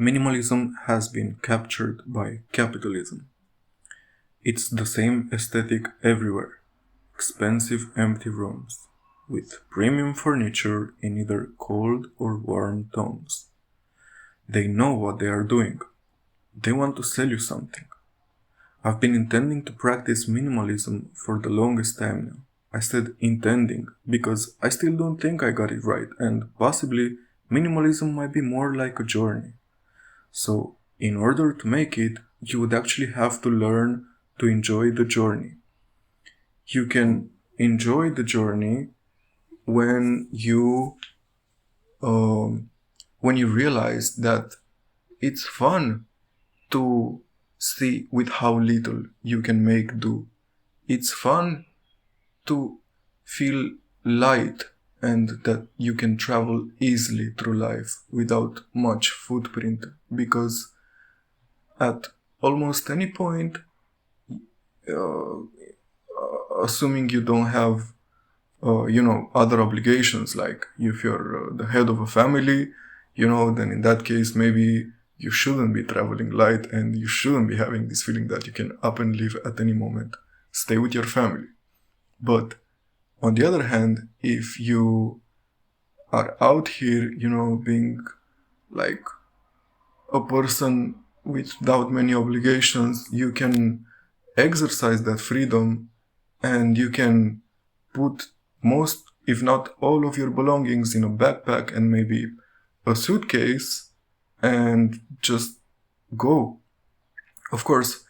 Minimalism has been captured by capitalism. It's the same aesthetic everywhere. Expensive empty rooms, with premium furniture in either cold or warm tones. They know what they are doing. They want to sell you something. I've been intending to practice minimalism for the longest time now. I said intending because I still don't think I got it right, and possibly minimalism might be more like a journey. So, in order to make it, you would actually have to learn to enjoy the journey. You can enjoy the journey when you realize that it's fun to see with how little you can make do. It's fun to feel light and that you can travel easily through life without much footprint, because at almost any point, assuming you don't have other obligations, like if you're the head of a family, then in that case maybe you shouldn't be traveling light and you shouldn't be having this feeling that you can up and leave at any moment. Stay with your family. But on the other hand, if you are out here, being like a person without many obligations, you can exercise that freedom and you can put most, if not all of your belongings in a backpack and maybe a suitcase and just go. Of course,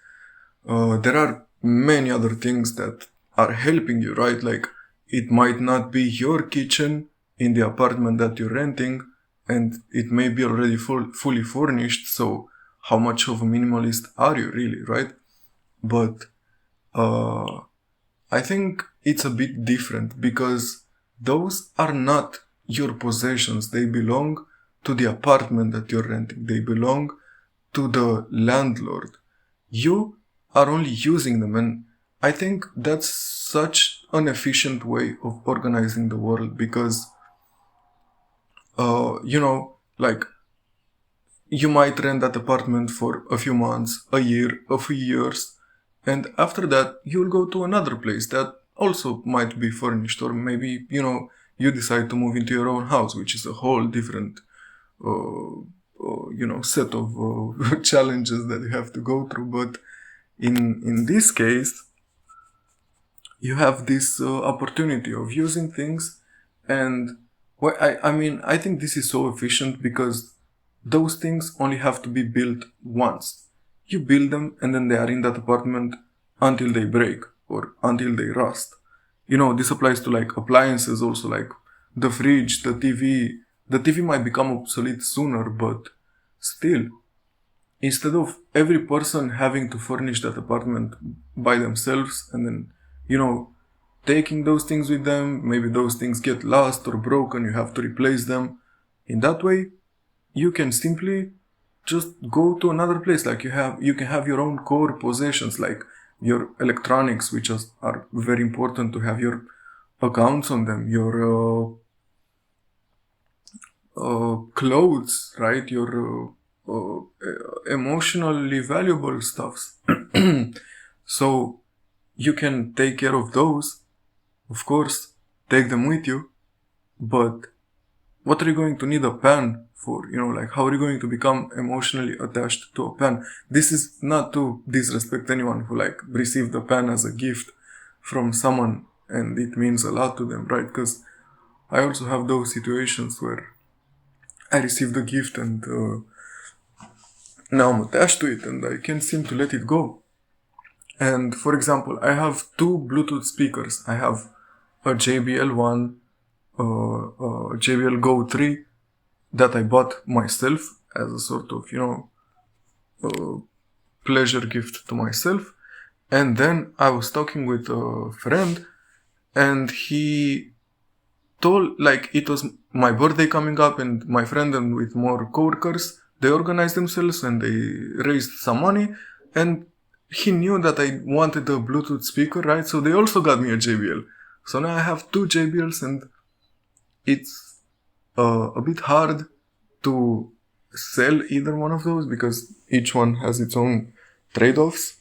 there are many other things that are helping you, right? Like, it might not be your kitchen in the apartment that you're renting, and it may be already fully furnished, so how much of a minimalist are you really, right? But I think it's a bit different, because those are not your possessions. They belong to the apartment that you're renting. They belong to the landlord. You are only using them, and I think that's such an efficient way of organizing the world, because like, you might rent that apartment for a few months, a year, a few years, and after that you'll go to another place that also might be furnished, or maybe you decide to move into your own house, which is a whole different set of challenges that you have to go through. But in this case, you have this opportunity of using things, and I think this is so efficient, because those things only have to be built once. You build them and then they are in that apartment until they break or until they rust. This applies to like appliances also, like the fridge, the TV. The TV might become obsolete sooner, but still, instead of every person having to furnish that apartment by themselves and then, taking those things with them, maybe those things get lost or broken, you have to replace them. In that way, you can simply just go to another place. Like, you can have your own core possessions, like your electronics, which are very important to have your accounts on them, your clothes, right? Your emotionally valuable stuffs. So you can take care of those, of course, take them with you, but what are you going to need a pen for? Like, how are you going to become emotionally attached to a pen? This is not to disrespect anyone who like received a pen as a gift from someone and it means a lot to them, right? Because I also have those situations where I received a gift and now I'm attached to it and I can't seem to let it go. And for example, I have two Bluetooth speakers. I have a JBL one, JBL Go 3 that I bought myself as a sort of, pleasure gift to myself. And then I was talking with a friend and he told, like, it was my birthday coming up and my friend and with more coworkers, they organized themselves and they raised some money, and he knew that I wanted a Bluetooth speaker, right? So they also got me a JBL. So now I have two JBLs, and it's a bit hard to sell either one of those because each one has its own trade-offs.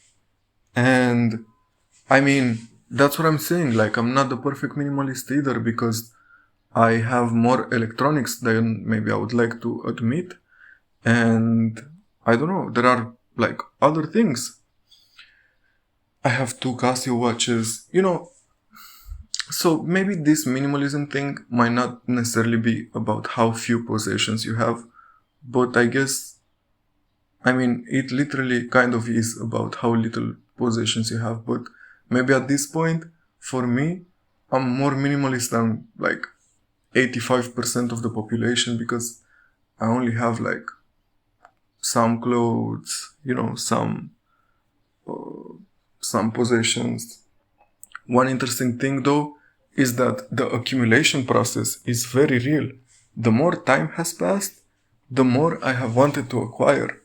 And I mean, that's what I'm saying. Like, I'm not the perfect minimalist either because I have more electronics than maybe I would like to admit. And I don't know, there are like other things. I have two Casio watches, so maybe this minimalism thing might not necessarily be about how few possessions you have, but I mean, it literally kind of is about how little possessions you have. But maybe at this point, for me, I'm more minimalist than like 85% of the population because I only have like some clothes, some possessions. One interesting thing though is that the accumulation process is very real. The more time has passed, the more I have wanted to acquire.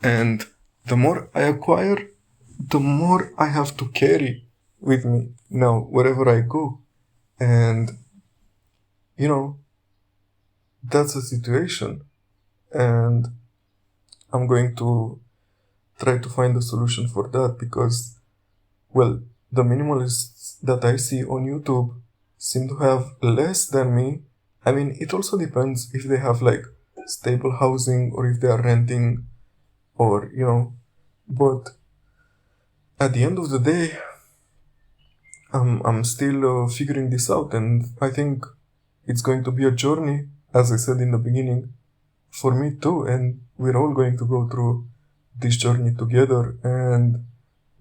And the more I acquire, the more I have to carry with me now wherever I go. And, you know, that's a situation. And I'm going to try to find a solution for that because, well, the minimalists that I see on YouTube seem to have less than me. I mean, it also depends if they have like stable housing or if they are renting or, but at the end of the day, I'm still figuring this out, and I think it's going to be a journey, as I said in the beginning, for me too, and we're all going to go through this journey together, and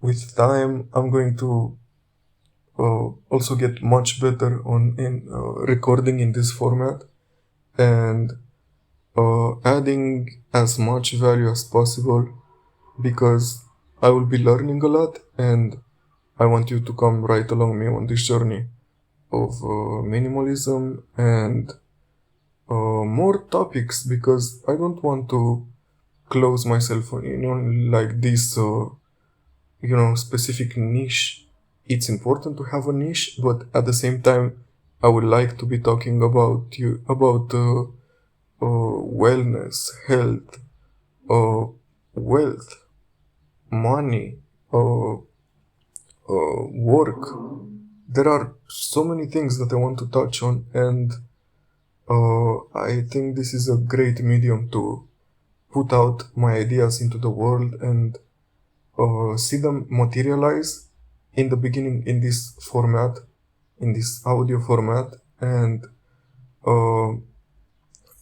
with time, I'm going to also get much better in recording in this format and adding as much value as possible because I will be learning a lot and I want you to come right along me on this journey of minimalism and more topics because I don't want to close myself on like this specific niche. It's important to have a niche, but at the same time I would like to be talking about wellness, health, wealth, money, work. There are so many things that I want to touch on, and I think this is a great medium to put out my ideas into the world and see them materialize in the beginning in this format, in this audio format, and uh,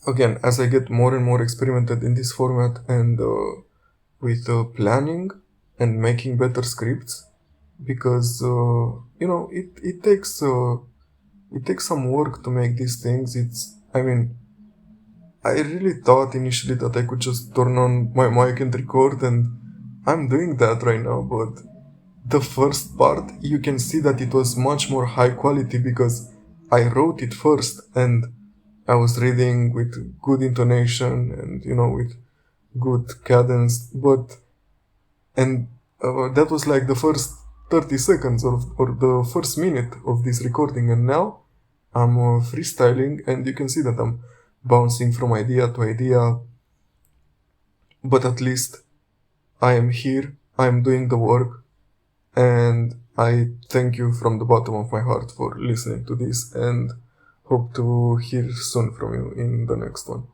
again, as I get more and more experimented in this format and with planning and making better scripts, because it takes some work to make these things. I really thought initially that I could just turn on my mic and record, and I'm doing that right now, but the first part, you can see that it was much more high quality because I wrote it first and I was reading with good intonation and, with good cadence, and that was like the first 30 seconds or the first minute of this recording, and now I'm freestyling and you can see that I'm bouncing from idea to idea, but at least I am here, I am doing the work, and I thank you from the bottom of my heart for listening to this and hope to hear soon from you in the next one.